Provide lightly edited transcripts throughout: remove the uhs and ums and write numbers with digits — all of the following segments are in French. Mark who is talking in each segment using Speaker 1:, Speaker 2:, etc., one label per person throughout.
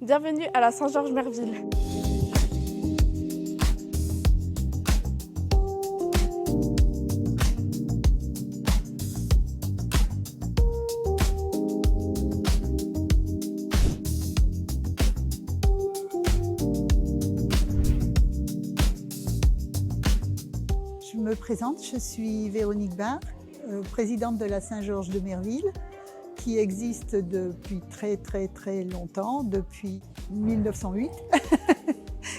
Speaker 1: Bienvenue à la Saint-Georges-Merville.
Speaker 2: Je me présente, je suis Véronique Barre, présidente de la Saint-Georges de Merville, qui existe depuis très longtemps, depuis 1908,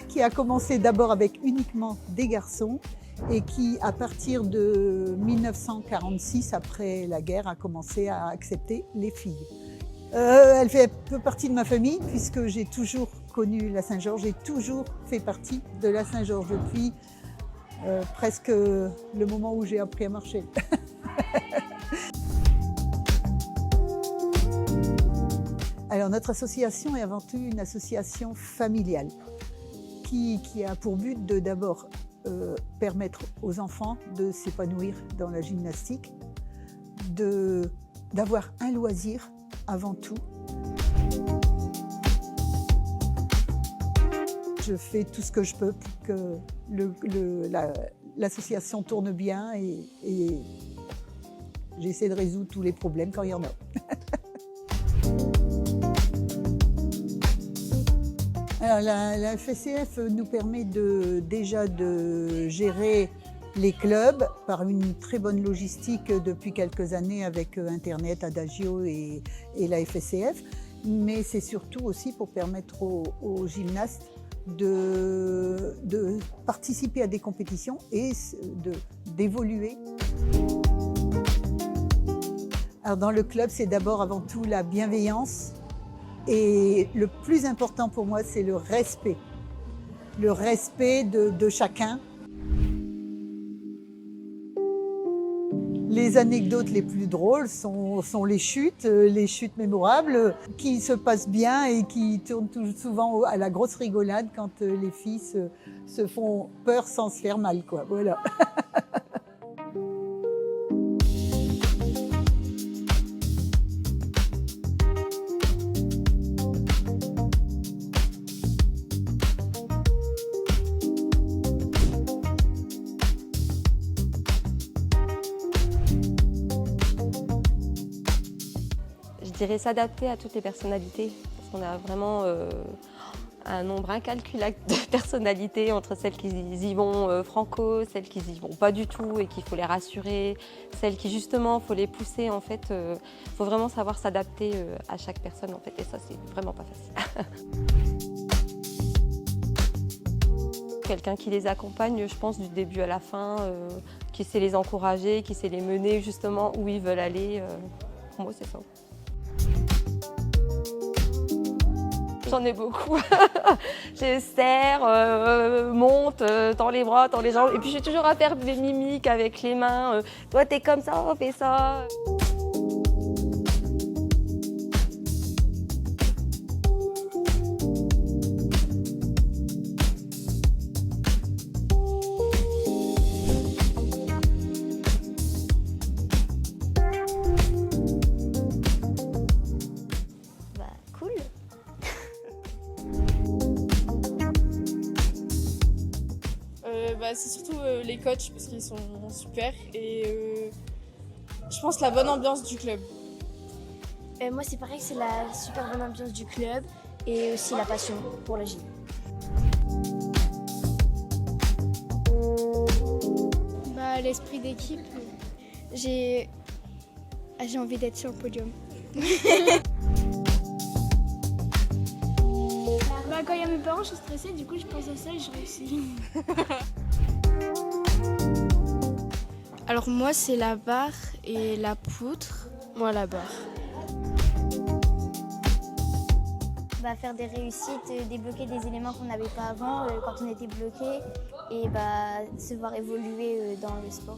Speaker 2: qui a commencé d'abord avec uniquement des garçons et qui, à partir de 1946, après la guerre, a commencé à accepter les filles. Elle fait un peu partie de ma famille puisque j'ai toujours connu la Saint-Georges, j'ai toujours fait partie de la Saint-Georges depuis presque le moment où j'ai appris à marcher. Alors notre association est avant tout une association familiale qui a pour but de d'abord permettre aux enfants de s'épanouir dans la gymnastique, d'avoir un loisir avant tout. Je fais tout ce que je peux pour que l'association tourne bien et j'essaie de résoudre tous les problèmes quand il y en a. Alors, la FSCF nous permet déjà de gérer les clubs par une très bonne logistique depuis quelques années avec Internet, Adagio et la FSCF, mais c'est surtout aussi pour permettre aux gymnastes de participer à des compétitions et d'évoluer. Alors dans le club, c'est d'abord avant tout la bienveillance et le plus important pour moi, c'est le respect. Le respect de chacun. Les anecdotes les plus drôles sont les chutes mémorables qui se passent bien et qui tournent souvent à la grosse rigolade quand les filles se font peur sans se faire mal, quoi. Voilà.
Speaker 3: Je dirais s'adapter à toutes les personnalités, parce qu'on a vraiment un nombre incalculable de personnalités, entre celles qui y vont franco, celles qui y vont pas du tout et qu'il faut les rassurer, celles qui justement, faut les pousser en fait. Faut vraiment savoir s'adapter à chaque personne en fait, et ça c'est vraiment pas facile. Quelqu'un qui les accompagne, je pense, du début à la fin, qui sait les encourager, qui sait les mener justement où ils veulent aller. Pour moi, c'est ça. J'en ai beaucoup. Je serre, monte, tends les bras, tends les jambes. Et puis, j'ai toujours à faire des mimiques avec les mains. Toi, t'es comme ça, on fait ça.
Speaker 1: C'est surtout les coachs parce qu'ils sont super et je pense la bonne ambiance du club.
Speaker 4: Moi c'est pareil, c'est la super bonne ambiance du club et aussi la passion pour la gym.
Speaker 5: L'esprit d'équipe, j'ai envie d'être sur le podium. Quand il y a mes parents, je suis stressée, du coup je pense à ça et je réussis. Alors moi c'est la barre et la poutre, moi la barre.
Speaker 4: Faire des réussites, débloquer des éléments qu'on n'avait pas avant quand on était bloqué et se voir évoluer dans le sport.